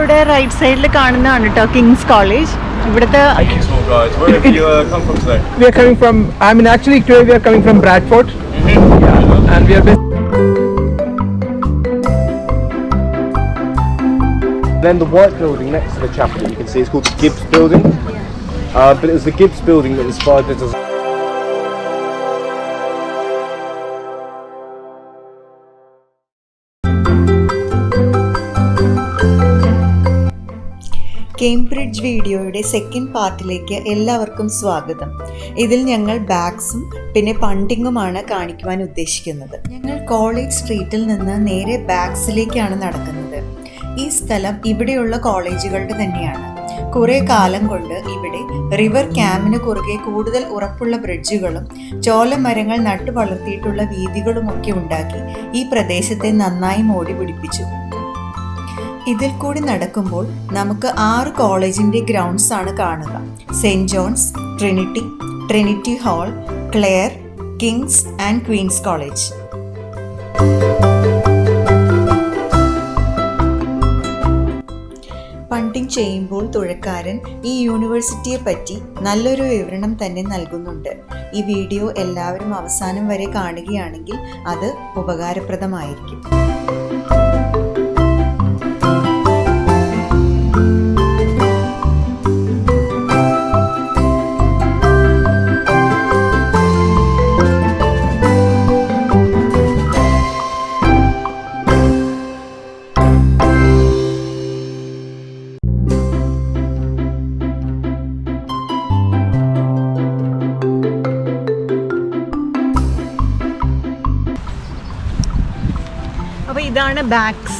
നമ്മളിവിടെ റൈറ്റ് സൈഡിൽ കാണുന്നതാണ് കേട്ടോ കിങ്സ് കോളേജ്. ഇവിടുത്തെ Then the white building next to the chapel you can see is called the Gibbs Building, but it was the Gibbs Building that inspired the design. Cambridge വീഡിയോയുടെ second പാർട്ടിലേക്ക് എല്ലാവർക്കും സ്വാഗതം. ഇതിൽ ഞങ്ങൾ ബാഗ്സും പിന്നെ പണ്ടിങ്ങുമാണ് കാണിക്കുവാൻ ഉദ്ദേശിക്കുന്നത്. ഞങ്ങൾ കോളേജ് സ്ട്രീറ്റിൽ നിന്ന് നേരെ ബാഗ്സിലേക്കാണ് നടക്കുന്നത്. ഈ സ്ഥലം ഇവിടെയുള്ള കോളേജുകളുടെ തന്നെയാണ്. കുറേ കാലം കൊണ്ട് ഇവിടെ റിവർ ക്യാമ്പിന് കുറുകെ കൂടുതൽ ഉറപ്പുള്ള ബ്രിഡ്ജുകളും ചോലമരങ്ങൾ നട്ടു വളർത്തിയിട്ടുള്ള വീഥികളുമൊക്കെ ഉണ്ടാക്കി ഈ പ്രദേശത്തെ നന്നായി മോടി പിടിപ്പിച്ചു. ഇതിൽ കൂടി നടക്കുമ്പോൾ നമുക്ക് 6 കോളേജിൻ്റെ ഗ്രൗണ്ട്സ് ആണ് കാണുക. Saint John's, Trinity Hall, Clare, King's and Queen's College. Punting ചെയ്യുമ്പോൾ തുഴക്കാരൻ ഈ യൂണിവേഴ്സിറ്റിയെ പറ്റി നല്ലൊരു വിവരണം തന്നെ നൽകുന്നുണ്ട്. ഈ വീഡിയോ എല്ലാവരും അവസാനം വരെ കാണുകയാണെങ്കിൽ അത് ഉപകാരപ്രദമായിരിക്കും. അപ്പോൾ ഇതാണ് ബാഗ്സ്.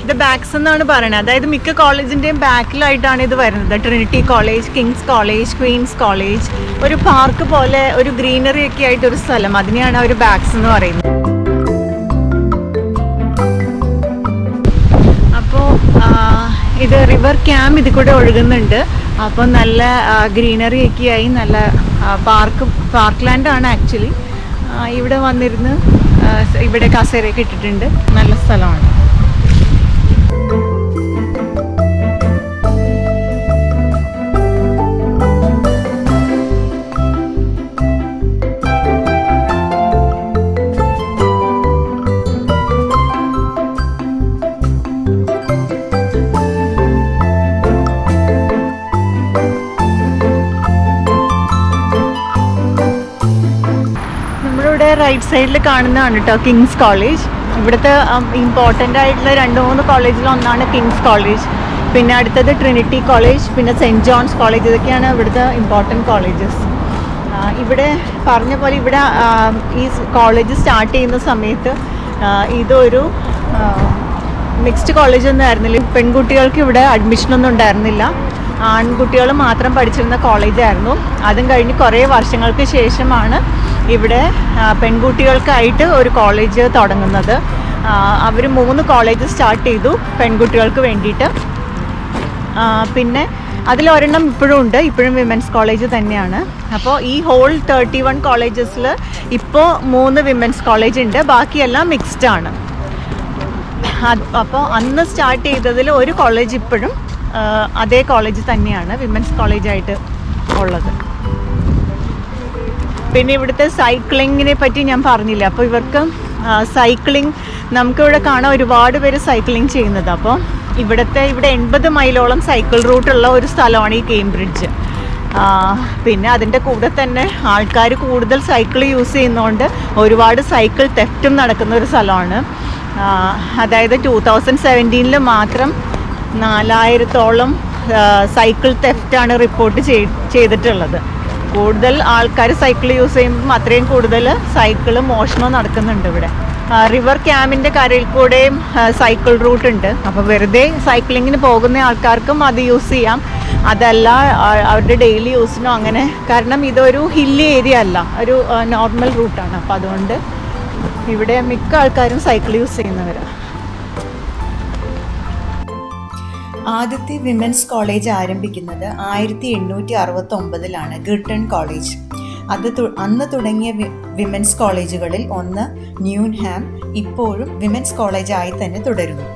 ഇത് ബാഗ്സ് എന്നാണ് പറയുന്നത്. അതായത് മിക്ക കോളേജിൻ്റെയും ബാക്കിലായിട്ടാണ് ഇത് വരുന്നത്. Trinity college, King's college, Queen's college, ഒരു പാർക്ക് പോലെ ഒരു ഗ്രീനറി ഒക്കെ ആയിട്ടൊരു സ്ഥലം, അതിനെയാണ് അവർ ബാഗ്സ് എന്ന് പറയുന്നത്. അപ്പോൾ ഇത് റിവർ ക്യാമ്പ് ഇതിൽ കൂടെ ഒഴുകുന്നുണ്ട്. അപ്പോൾ നല്ല ഗ്രീനറി ഒക്കെ ആയി നല്ല പാർക്ക് ലാൻഡാണ് ആക്ച്വലി. ഇവിടെ വന്നിരുന്ന് ഇവിടെ കസേരയൊക്കെ ഇട്ടിട്ടുണ്ട്. നല്ല സ്ഥലമാണ്. റൈറ്റ് സൈഡിൽ കാണുന്നതാണ് കേട്ടോ കിങ്സ് കോളേജ്. ഇവിടുത്തെ ഇമ്പോർട്ടൻ്റ് ആയിട്ടുള്ള 2-3 കോളേജിൽ ഒന്നാണ് കിങ്സ് കോളേജ്. പിന്നെ അടുത്തത് ട്രിനിറ്റി കോളേജ്, പിന്നെ സെൻറ് ജോൺസ് കോളേജ്. ഇതൊക്കെയാണ് ഇവിടുത്തെ ഇമ്പോർട്ടൻറ്റ് കോളേജസ്. ഇവിടെ പറഞ്ഞ പോലെ ഇവിടെ ഈ കോളേജ് സ്റ്റാർട്ട് ചെയ്യുന്ന സമയത്ത് ഇതൊരു മിക്സ്ഡ് കോളേജൊന്നും ആയിരുന്നില്ല. പെൺകുട്ടികൾക്ക് ഇവിടെ അഡ്മിഷനൊന്നും ഉണ്ടായിരുന്നില്ല. ആൺകുട്ടികൾ മാത്രം പഠിച്ചിരുന്ന കോളേജായിരുന്നു. അതും കഴിഞ്ഞ് കുറേ വർഷങ്ങൾക്ക് ശേഷമാണ് ഇവിടെ പെൺകുട്ടികൾക്കായിട്ട് ഒരു കോളേജ് തുടങ്ങുന്നത്. അവർ 3 കോളേജ് സ്റ്റാർട്ട് ചെയ്തു പെൺകുട്ടികൾക്ക് വേണ്ടിയിട്ട്. പിന്നെ അതിലൊരെണ്ണം ഇപ്പോഴും ഉണ്ട്, ഇപ്പോഴും വിമൻസ് കോളേജ് തന്നെയാണ്. അപ്പോൾ ഈ ഹോൾ 31 കോളേജസിൽ ഇപ്പോൾ 3 വിമൻസ് കോളേജ് ഉണ്ട്, ബാക്കിയെല്ലാം മിക്സ്ഡ് ആണ്. അപ്പോൾ അന്ന് സ്റ്റാർട്ട് ചെയ്തതിൽ ഒരു കോളേജ് ഇപ്പോഴും അതേ കോളേജ് തന്നെയാണ് വിമൻസ് കോളേജായിട്ട് ഉള്ളത്. പിന്നെ ഇവിടുത്തെ സൈക്ലിങ്ങിനെ പറ്റി ഞാൻ പറഞ്ഞില്ല. അപ്പോൾ ഇവർക്ക് സൈക്ലിംഗ് നമുക്കിവിടെ കാണാൻ ഒരുപാട് പേര് സൈക്ലിംഗ് ചെയ്യുന്നത്. അപ്പോൾ ഇവിടെ 80 മൈലോളം സൈക്കിൾ റൂട്ടുള്ള ഒരു സ്ഥലമാണ് ഈ കേംബ്രിഡ്ജ്. പിന്നെ അതിൻ്റെ കൂടെ തന്നെ ആൾക്കാർ കൂടുതൽ സൈക്കിൾ യൂസ് ചെയ്യുന്നതുകൊണ്ട് ഒരുപാട് സൈക്കിൾ തെഫ്റ്റും നടക്കുന്ന ഒരു സ്ഥലമാണ്. അതായത് 2017 മാത്രം 4000-ഓളം സൈക്കിൾ തെഫ്റ്റാണ് റിപ്പോർട്ട് ചെയ്തിട്ടുള്ളത്. കൂടുതൽ ആൾക്കാർ സൈക്കിൾ യൂസ് ചെയ്യുമ്പം അത്രയും കൂടുതൽ സൈക്കിൾ മോഷണം നടക്കുന്നുണ്ട് ഇവിടെ. റിവർ ക്യാമ്പിൻ്റെ കരയിൽ കൂടെയും സൈക്കിൾ റൂട്ട് ഉണ്ട്. അപ്പോൾ വെറുതെ സൈക്ലിങ്ങിന് പോകുന്ന ആൾക്കാർക്കും അത് യൂസ് ചെയ്യാം. അതല്ല അവരുടെ ഡെയിലി യൂസിനോ അങ്ങനെ. കാരണം ഇതൊരു ഹില്ലി ഏരിയ അല്ല, ഒരു നോർമൽ റൂട്ടാണ്. അപ്പോൾ അതുകൊണ്ട് ഇവിടെ മിക്ക ആൾക്കാരും സൈക്കിൾ യൂസ് ചെയ്യുന്നവരാണ്. ആദ്യത്തെ വിമൻസ് കോളേജ് ആരംഭിക്കുന്നത് 1869 ഗിർട്ടൺ കോളേജ്. അന്ന് തുടങ്ങിയ വിമൻസ് കോളേജുകളിൽ ഒന്ന് ന്യൂൻഹാം ഇപ്പോഴും വിമൻസ് കോളേജായി തന്നെ തുടരുന്നു.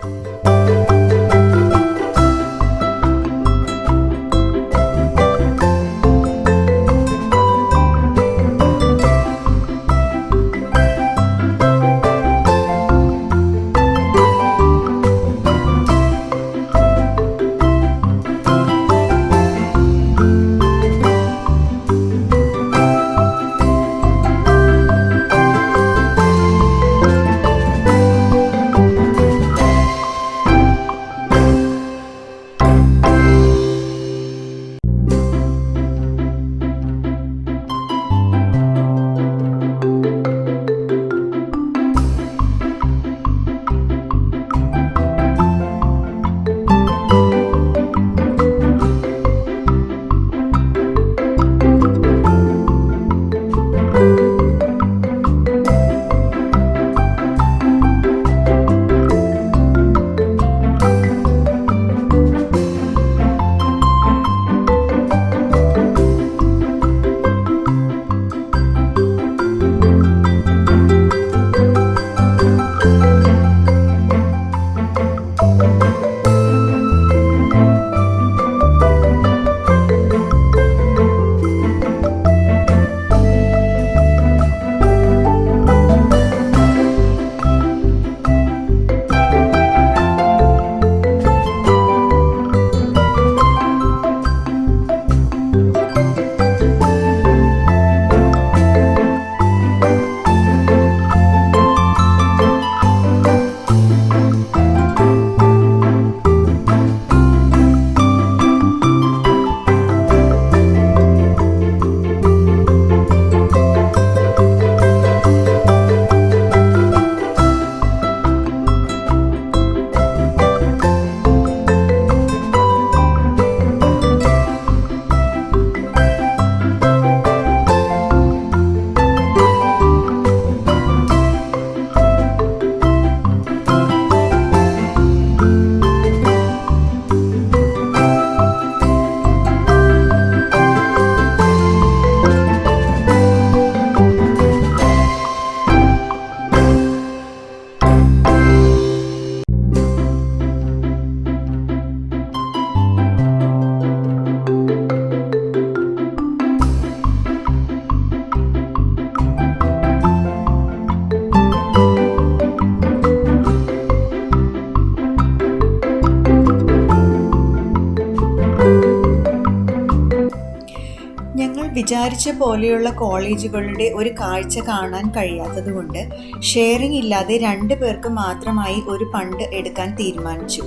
വിചാരിച്ച പോലെയുള്ള കോളേജുകളുടെ ഒരു കാഴ്ച കാണാൻ കഴിയാത്തതുകൊണ്ട് ഷെയറിംഗ് ഇല്ലാതെ 2 പേർക്ക് മാത്രമായി ഒരു ഫണ്ട് എടുക്കാൻ തീരുമാനിച്ചു.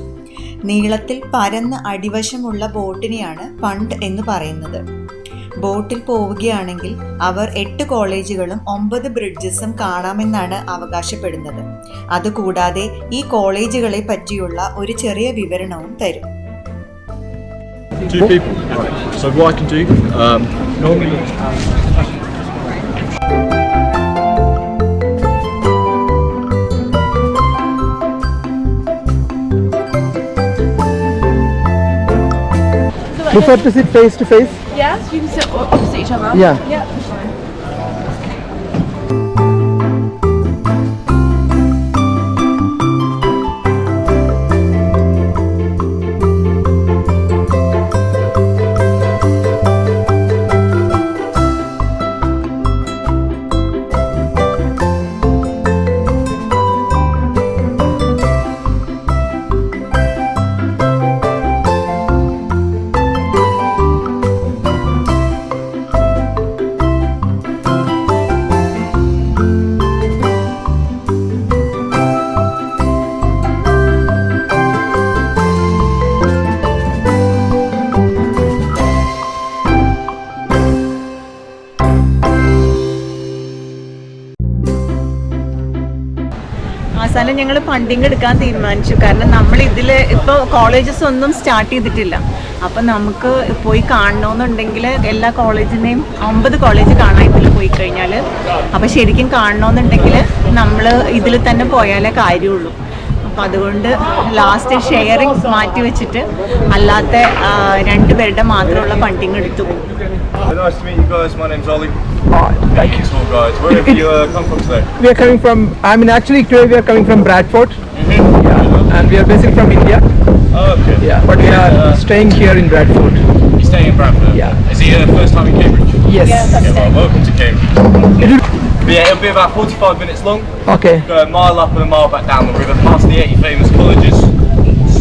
നീളത്തിൽ പരന്ന അടിവശമുള്ള ബോട്ടിനെയാണ് ഫണ്ട് എന്ന് പറയുന്നത്. ബോട്ടിൽ പോവുകയാണെങ്കിൽ അവർ 8 കോളേജുകളും 9 ബ്രിഡ്ജസും കാണാമെന്നാണ് അവകാശപ്പെടുന്നത്. അതുകൂടാതെ ഈ കോളേജുകളെ പറ്റിയുള്ള ഒരു ചെറിയ വിവരണവും തരും. 2 people. So what I can do, normally prefer to sit face to face? Yes, you can sit opposite each other. Yeah. Yeah. അവസാനം ഞങ്ങൾ ഫണ്ടിങ് എടുക്കാൻ തീരുമാനിച്ചു. കാരണം നമ്മൾ ഇതിൽ ഇപ്പോൾ കോളേജസ് ഒന്നും സ്റ്റാർട്ട് ചെയ്തിട്ടില്ല. അപ്പം നമുക്ക് പോയി കാണണമെന്നുണ്ടെങ്കിൽ എല്ലാ കോളേജിനെയും 9 കോളേജ് കാണാൻ ഇതിൽ പോയി കഴിഞ്ഞാൽ, അപ്പം ശരിക്കും കാണണമെന്നുണ്ടെങ്കിൽ നമ്മൾ ഇതിൽ തന്നെ പോയാലേ കാര്യമുള്ളൂ. അപ്പം അതുകൊണ്ട് ലാസ്റ്റ് ഷെയറിങ് മാറ്റി വെച്ചിട്ട് അല്ലാത്ത 2 പേരുടെ മാത്രമുള്ള ഫണ്ടിങ് എടുത്തു. Nice to meet you guys. My name's Ollie. Thank you. Cool guys. Where have you come from today? We are coming from, actually today we are coming from Bradford. Yeah. And we are basically from India. Oh, okay. Yeah. But we are staying here in Bradford. You're staying in Bradford? Yeah. Is it your first time in Cambridge? Yes. Yeah, well, welcome to Cambridge. But yeah, it'll be about 45 minutes long. Okay. Go a mile up and a mile back down the river, past the 80 famous colleges.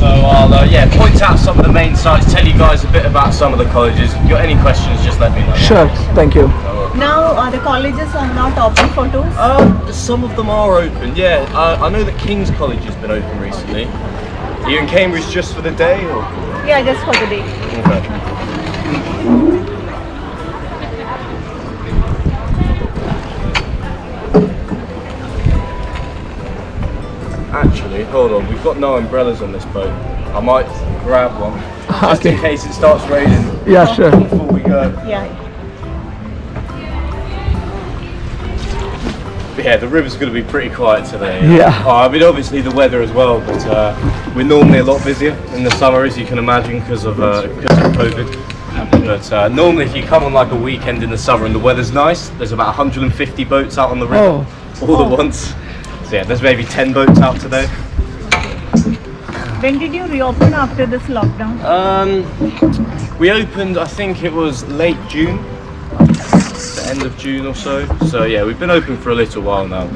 So I'll point out some of the main sites, tell you guys a bit about some of the colleges. If you've got any questions, just let me know. Sure. Thank you. Now the colleges are not open for tours? Some of them are open, yeah. I know that King's College has been open recently. Are you in Cambridge just for the day? Or? Yeah, just for the day. Okay. Actually, hold on, we've got no umbrellas on this boat. I might grab one, just in case it starts raining. Yeah, sure. Before we go. Yeah. But yeah, the river's going to be pretty quiet today. Yeah. I mean, obviously the weather as well, but we're normally a lot busier in the summer, as you can imagine, because of COVID. But normally if you come on like a weekend in the summer and the weather's nice, there's about 150 boats out on the river all at once. So yeah, there's maybe 10 boats out today. When did you reopen after this lockdown? We opened, I think it was late June, the end of June or so. So yeah, we've been open for a little while now.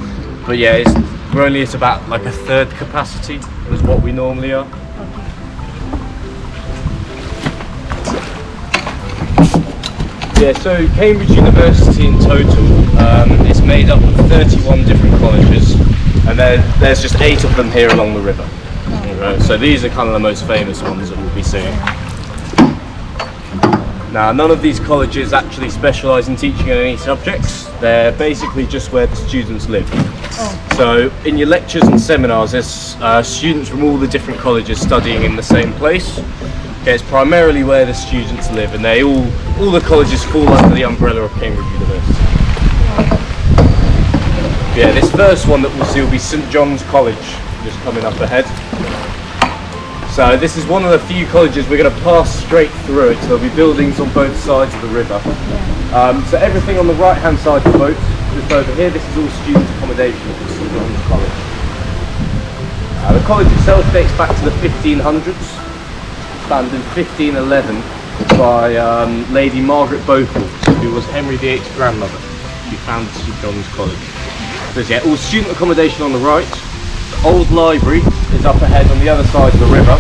But yeah, we're only at about like a third capacity as what we normally are. Yeah, so Cambridge University in total is made up of 31 different colleges, and there's just 8 of them here along the river. So these are kind of the most famous ones that we'll be seeing. Now, none of these colleges actually specialise in teaching in any subjects. They're basically just where the students live. So in your lectures and seminars, there's students from all the different colleges studying in the same place. Okay, it's primarily where the students live, and all the colleges fall under the umbrella of Cambridge University. Yeah, this first one that we'll see will be St John's College, just coming up ahead. So this is one of the few colleges we're going to pass straight through it. So there'll be buildings on both sides of the river. So everything on the right hand side of the boat, just over here, this is all student accommodation at St John's College. The college itself dates back to the 1500s, founded in 1511 by Lady Margaret Beaufort, who was Henry VIII's grandmother. She founded St John's College. So yeah, all student accommodation on the right. The old library is up ahead on the other side of the river,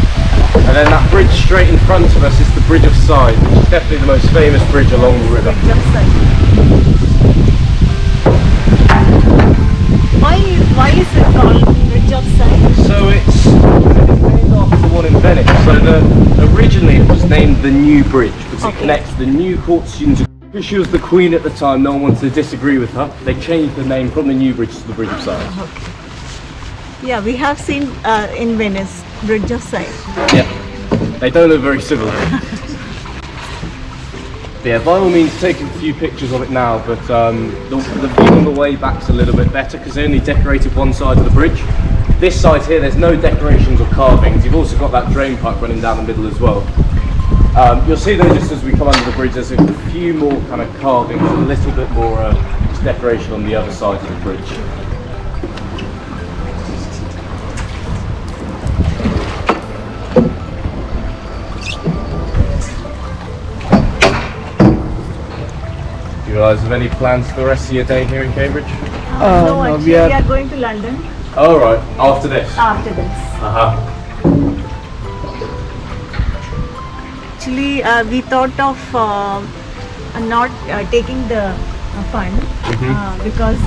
And then that bridge straight in front of us is the Bridge of Sighs, which is definitely the most famous bridge along the river. Bridge of Sighs. Why is it called Bridge of Sighs? So it's named after the one in Venice. So originally it was named the New Bridge because it connects the new court students. Because she was the queen at the time, no one wanted to disagree with her. They changed the name from the New Bridge to the Bridge of Sighs. Okay. Yeah, we have seen in Venice, Bridge of Sighs. Yeah, they don't look very similar. Yeah, by all means take a few pictures of it now, but the view on the way back's a little bit better because they only decorated one side of the bridge. This side here, there's no decorations or carvings. You've also got that drain pipe running down the middle as well. You'll see though, just as we come under the bridge, there's a few more kind of carvings, a little bit more decoration on the other side of the bridge. Do you guys have any plans for the rest of your day here in Cambridge? No, actually we are going to London Oh right, after this? after this. Actually, we thought of not taking the fund because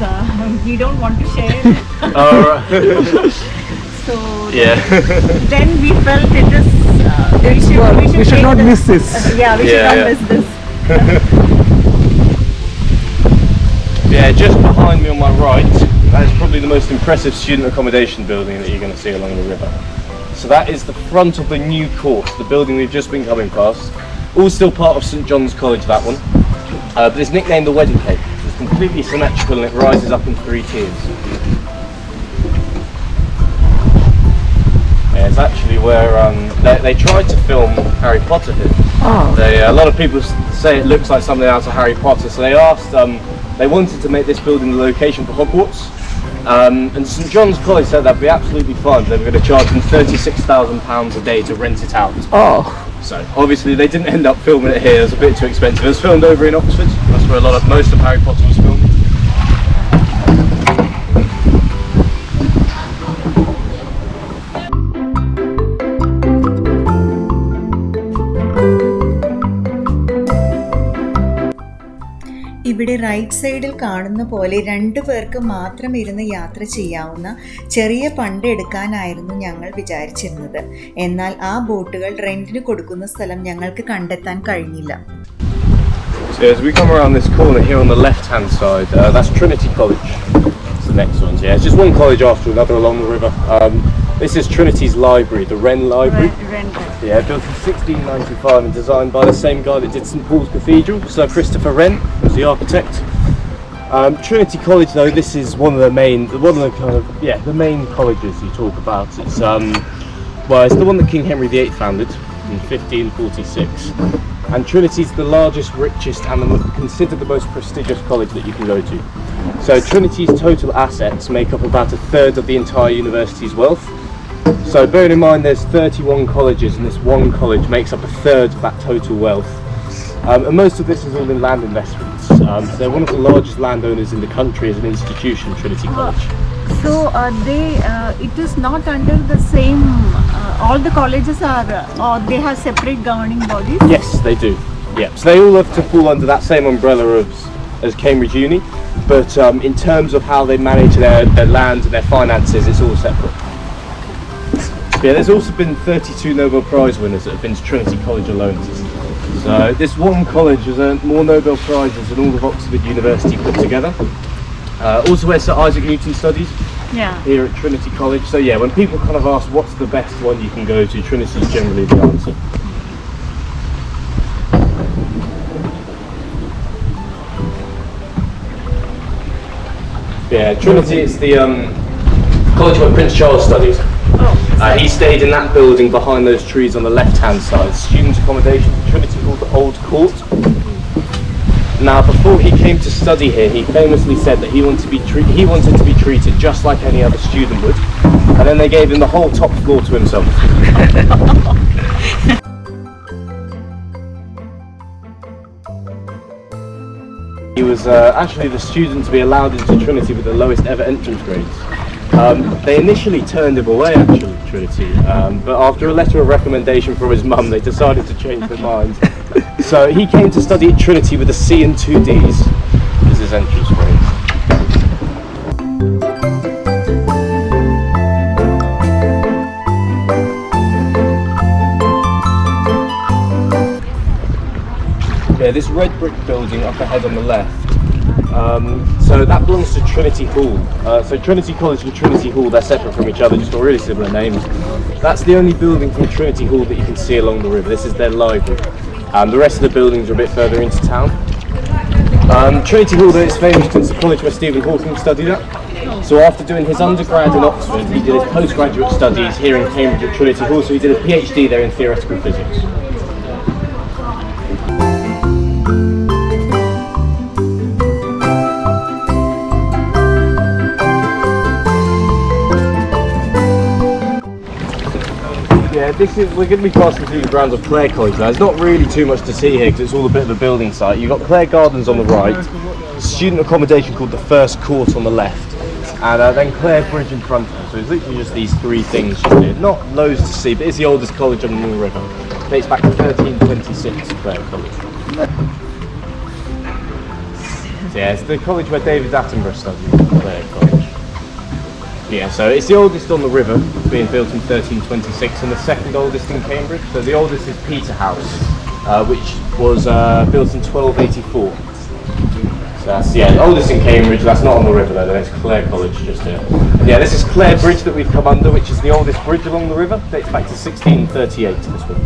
we don't want to share. Alright. So Yeah. then we felt it is we should should not take miss this. Yeah, we should Yeah, not yeah. miss this. Yeah, just behind me on my right, that is probably the most impressive student accommodation building that you're going to see along the river. So that is the front of the new court, the building we've just been coming past. All still part of St John's College, that one. But it's nicknamed the Wedding Cake. It's completely symmetrical and it rises up in 3 tiers. Yeah, it's actually where they tried to film Harry Potter here. A lot of people say it looks like something out of Harry Potter, so they asked, they wanted to make this building the location for Hogwarts. And St John's College said that'd be absolutely fine. They were going to charge them £36,000 a day to rent it out. So obviously they didn't end up filming it here. It was a bit too expensive. It was filmed over in Oxford. That's where most of Harry Potter was filmed. ഇവിടെ right സൈഡിൽ കാണുന്ന പോലെ 2 പേർക്ക് മാത്രം ഇരുന്ന് യാത്ര ചെയ്യാവുന്ന ചെറിയ പണ്ട് എടുക്കാനായിരുന്നു ഞങ്ങൾ വിചാരിച്ചിരുന്നത്. എന്നാൽ ആ ബോട്ടുകൾ റെന്റിന് കൊടുക്കുന്ന സ്ഥലം ഞങ്ങൾക്ക് കണ്ടെത്താൻ കഴിഞ്ഞില്ല. So as we come around this corner here on the left-hand side, that's Trinity College. That's the next one. Yeah, it's just one college after another along the river. This is Trinity's library, the Wren Library. Yeah, built in 1695 and designed by the same guy that did St Paul's Cathedral, Sir Christopher Wren, was the architect. Trinity College, though, this is the main colleges you talk about. It's it's the one that King Henry VIII founded in 1546. And Trinity's the largest, richest, and considered the most prestigious college that you can go to. So Trinity's total assets make up about 1/3 of the entire university's wealth. So bearing in mind there's 31 colleges and this one college makes up 1/3 of that total wealth. And most of this is all in land investments. So they're one of the largest landowners in the country as an institution, Trinity College. So it is not under the same, all the colleges are, or they have separate governing bodies? Yes, they do. Yeah, so they all have to fall under that same umbrella as Cambridge Uni, but in terms of how they manage their land and their finances, it's all separate. Yeah, there's also been 32 Nobel Prize winners that have been to Trinity College alone. So this one college has earned more Nobel Prizes than all of Oxford University put together. Also where Sir Isaac Newton studied, here at Trinity College. So yeah, when people kind of ask what's the best one you can go to, Trinity is generally the answer. Yeah, Trinity is the college where Prince Charles studied. He stayed in that building behind those trees on the left-hand side. Student accommodation, Trinity called the Old Court. Now, before he came to study here, he famously said that he wanted to be treated just like any other student would, and then they gave him the whole top floor to himself. He was actually the student to be allowed into Trinity with the lowest ever entrance grades. They initially turned him away, actually, Trinity, but after a letter of recommendation from his mum, they decided to change their mind. So he came to study at Trinity with a C and 2 Ds as his entrance grade. Yeah, this red brick building up ahead on the left, so that belongs to Trinity Hall. So Trinity College and Trinity Hall, they're separate from each other, just got really similar names. That's the only building from Trinity Hall that you can see along the river. This is their library. The rest of the buildings are a bit further into town. Trinity Hall though is famous because it's the college where Stephen Hawking studied at. So after doing his undergrad in Oxford, he did his postgraduate studies here in Cambridge at Trinity Hall, so he did a PhD there in theoretical physics. Yeah, we're going to be passing through the grounds of Clare College now. There's not really too much to see here because it's all a bit of a building site. You've got Clare Gardens on the right, student accommodation called the First Court on the left, and then Clare Bridge in front of us. So it's literally just these three things just here. Not loads to see, but it's the oldest college on the river. It dates back to 1326, Clare College. So yeah, it's the college where David Attenborough studied, Clare College. Yeah, so it's the oldest on the river, being built in 1326, and the second oldest in Cambridge. So the oldest is Peterhouse, which was built in 1284. So that's, yeah, the oldest in Cambridge. That's not on the river though, that's Clare College just here. And yeah, this is Clare Bridge that we've come under, which is the oldest bridge along the river. Dates back to 1638, this one.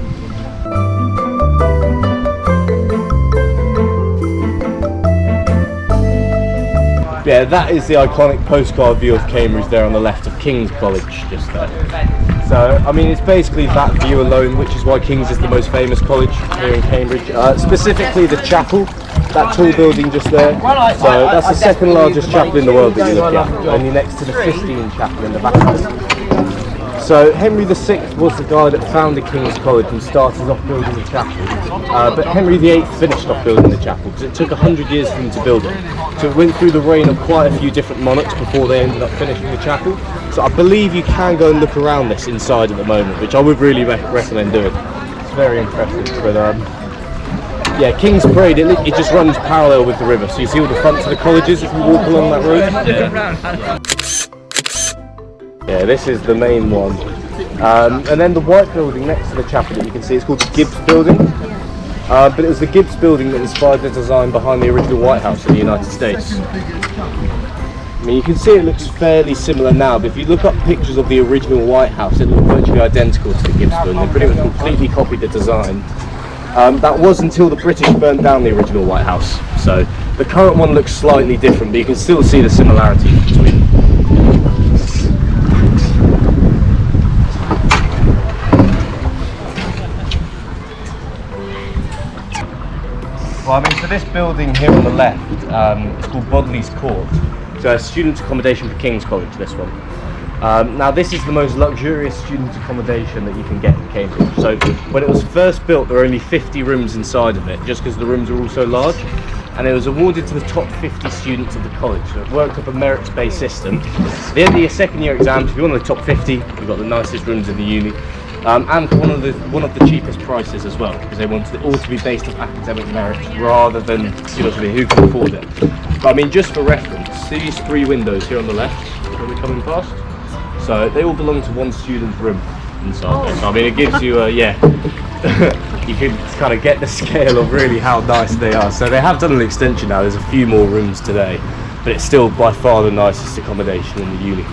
Yeah, that is the iconic postcard view of Cambridge there on the left of King's College, just there. So, I mean, it's basically that view alone, which is why King's is the most famous college here in Cambridge. Specifically the chapel, that tall building just there. So that's the second largest chapel in the world that you look at, only next to the Sistine Chapel in the background. So Henry VI was the guy that founded King's College and started off building the chapel. But Henry VIII finished off building the chapel because it took 100 years for him to build it. So it went through the reign of quite a few different monarchs before they ended up finishing the chapel. So I believe you can go and look around this inside at the moment, which I would really recommend doing. It's very impressive. But yeah, King's Parade, it just runs parallel with the river. So you see all the fronts of the colleges if you walk along that road. Yeah. Yeah, this is the main one. And then the white building next to the chapel that you can see is called the Gibbs Building. But it was the Gibbs Building that inspired the design behind the original White House in the United States. I mean, you can see it looks fairly similar now, but if you look up pictures of the original White House, it looked virtually identical to the Gibbs Building. They pretty much completely copied the design. That was until the British burned down the original White House. So the current one looks slightly different, but you can still see the similarities between them. Well, I mean, so this building here on the left, it's called Bodley's Court. So student accommodation for King's College, this one. Now this is the most luxurious student accommodation that you can get in Cambridge. So when it was first built, there were only 50 rooms inside of it, just because the rooms are all so large. And it was awarded to the top 50 students of the college. So it worked up a merits-based system. At the end of your second year exams, if you're one of the top 50, you've got the nicest rooms in the uni. And for one of the cheapest prices as well, because they wanted it all to be based on academic merit rather than, you know, who can afford it. But I mean, just for reference, see these three windows here on the left that we're coming past? So they all belong to one student's room inside there. So I mean, it gives you yeah, you can kind of get the scale of really how nice they are. So they have done an extension now. There's a few more rooms today, but it's still by far the nicest accommodation in the uni.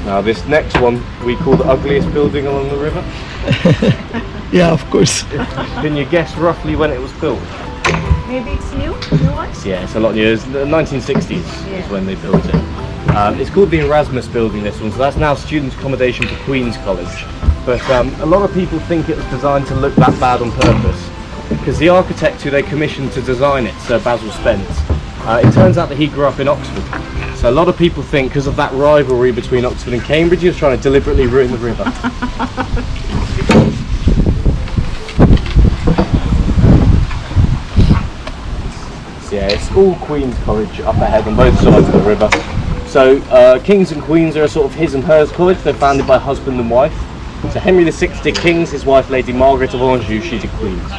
Now this next one we call the ugliest building along the river. Yeah, of course. Can you guess roughly when it was built? Maybe it's new one? Yeah, it's a lot new. It's the 1960s is when they built it. It's called the Erasmus Building, this one, so that's now student accommodation for Queen's College. But a lot of people think it was designed to look that bad on purpose, because the architect who they commissioned to design it, Sir Basil Spence, it turns out that he grew up in Oxford. So a lot of people think because of that rivalry between Oxford and Cambridge, he was trying to deliberately ruin the river. So yeah, it's all Queen's College up ahead on both sides of the river. So Kings and Queens are a sort of his and hers college. They're founded by husband and wife. So Henry VI did Kings, his wife Lady Margaret of Anjou, she did Queens.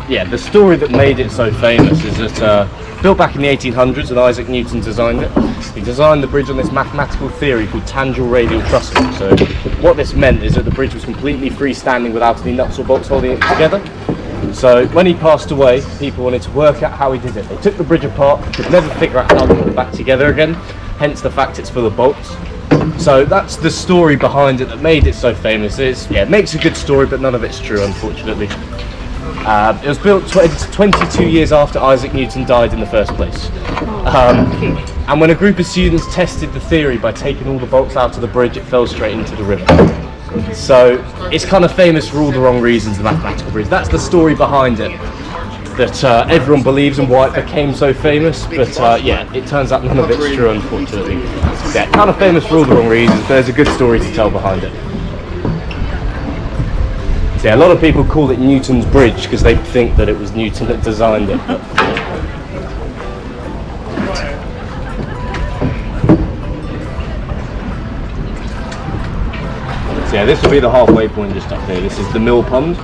Yeah, the story that made it so famous is that built back in the 1800s and Isaac Newton designed it. He designed the bridge on this mathematical theory called tangential radial trussing. So what this meant is that the bridge was completely freestanding without any nuts or bolts holding it together. So when he passed away, people wanted to work out how he did it. They took the bridge apart, could never figure out how to put it back together again, hence the fact it's full of bolts. So that's the story behind it that made it so famous. It makes a good story, but none of it's true, unfortunately. It was built 22 years after Isaac Newton died in the first place. And when a group of students tested the theory by taking all the bolts out of the bridge, it fell straight into the river. So it's kind of famous for all the wrong reasons, the mathematical bridge. That's the story behind it, that everyone believes and why it became so famous. But yeah, it turns out none of it's true, unfortunately. Yeah, kind of famous for all the wrong reasons, but there's a good story to tell behind it. So yeah, a lot of people call it Newton's Bridge because they think that it was Newton that designed it. But, so yeah, this will be the halfway point just up here. This is the Mill Pond.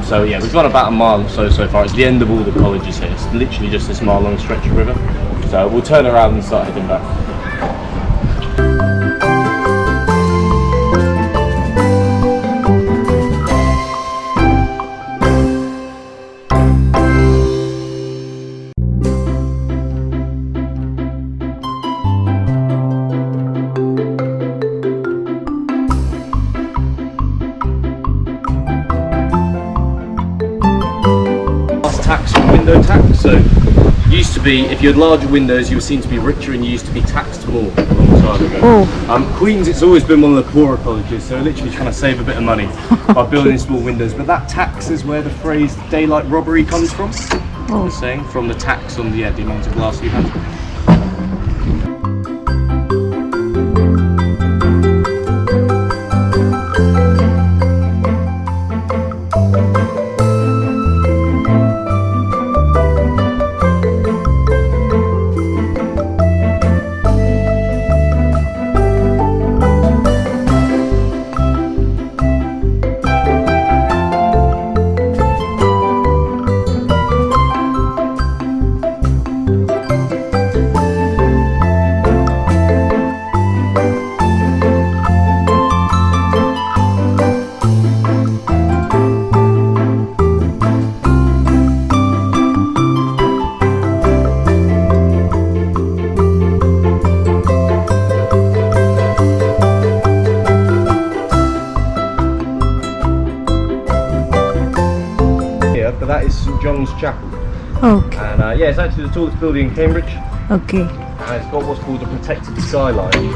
So yeah, we've gone about a mile or so far. It's the end of all the colleges here. It's literally just this mile long stretch of river. So we'll turn around and start heading back. Tax and window tax. So used to be, if you had larger windows, you were seen to be richer and you used to be taxed more a long time ago. Queen's, it's always been one of the poorer colleges, so they're literally trying to save a bit of money by building small windows. But that tax is where the phrase daylight robbery comes from. I'm saying, from the tax on the amount of glass you had. But that is St John's Chapel. Okay. And yeah, it's actually the tallest building in Cambridge. Okay. And it's got what's called a protected skyline.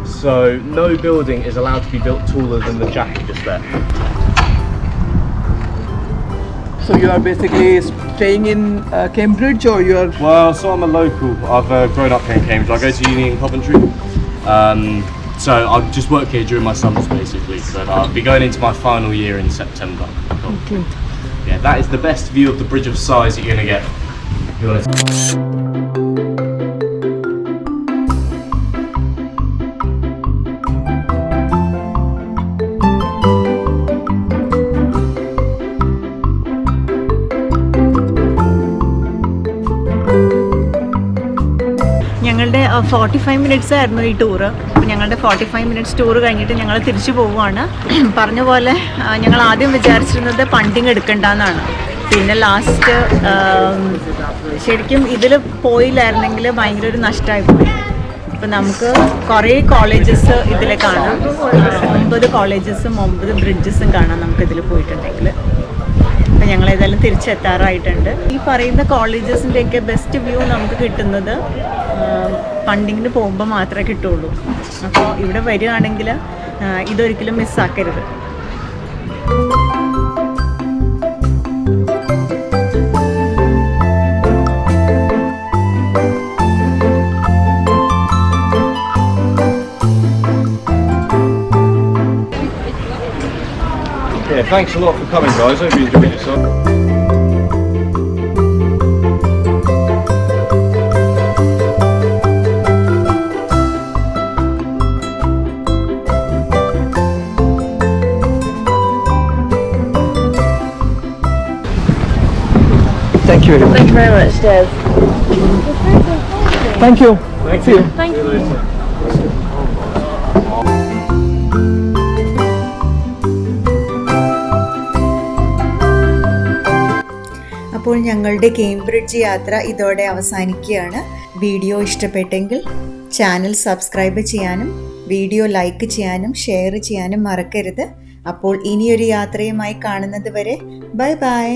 So no building is allowed to be built taller than the chapel just there. So you are basically staying in Cambridge, or you are? Well, so I'm a local. I've grown up here in Cambridge. I go to uni in Coventry. So I just work here during my summers basically. But I'll be going into my final year in September. Okay. Yeah, that is the best view of the Bridge of Sighs that you're going to get. If you want to. ഞങ്ങളുടെ 45 minutes ആയിരുന്നു ഈ tour. അപ്പോൾ ഞങ്ങളുടെ 45 minutes tour കഴിഞ്ഞിട്ട് ഞങ്ങൾ തിരിച്ചു പോവുകയാണ്. പറഞ്ഞ പോലെ ഞങ്ങൾ ആദ്യം വിചാരിച്ചിരുന്നത് പണ്ടിങ് എടുക്കണ്ടെന്നാണ്. പിന്നെ ലാസ്റ്റ് ശരിക്കും ഇതിൽ പോയില്ലായിരുന്നെങ്കിൽ ഭയങ്കര ഒരു നഷ്ടമായി പോയി. അപ്പോൾ നമുക്ക് കുറേ കോളേജസ് ഇതിൽ കാണാം. 9 കോളേജസും 9 ബ്രിഡ്ജസും കാണാം നമുക്കിതിൽ പോയിട്ടുണ്ടെങ്കിൽ. അപ്പോൾ ഞങ്ങൾ ഏതായാലും തിരിച്ചെത്താറായിട്ടുണ്ട്. ഈ പറയുന്ന കോളേജസിൻ്റെയൊക്കെ ബെസ്റ്റ് വ്യൂ നമുക്ക് കിട്ടുന്നത് പണ്ടിങ്ങിന് പോകുമ്പോൾ മാത്രമേ കിട്ടുള്ളൂ. അപ്പോൾ ഇവിടെ വരികയാണെങ്കിൽ ഇതൊരിക്കലും മിസ്സാക്കരുത്. thanks a lot for coming, guys. Hope you enjoyed yourself. Thank you very much. Thank you very much, Des. Thank you. See you. Thank you. അപ്പോൾ ഞങ്ങളുടെ കേംബ്രിഡ്ജ് യാത്ര ഇതോടെ അവസാനിക്കുകയാണ്. വീഡിയോ ഇഷ്ടപ്പെട്ടെങ്കിൽ ചാനൽ സബ്സ്ക്രൈബ് ചെയ്യാനും വീഡിയോ ലൈക്ക് ചെയ്യാനും share ചെയ്യാനും മറക്കരുത്. അപ്പോൾ ഇനിയൊരു യാത്രയുമായി കാണുന്നത് വരെ ബൈ ബൈ.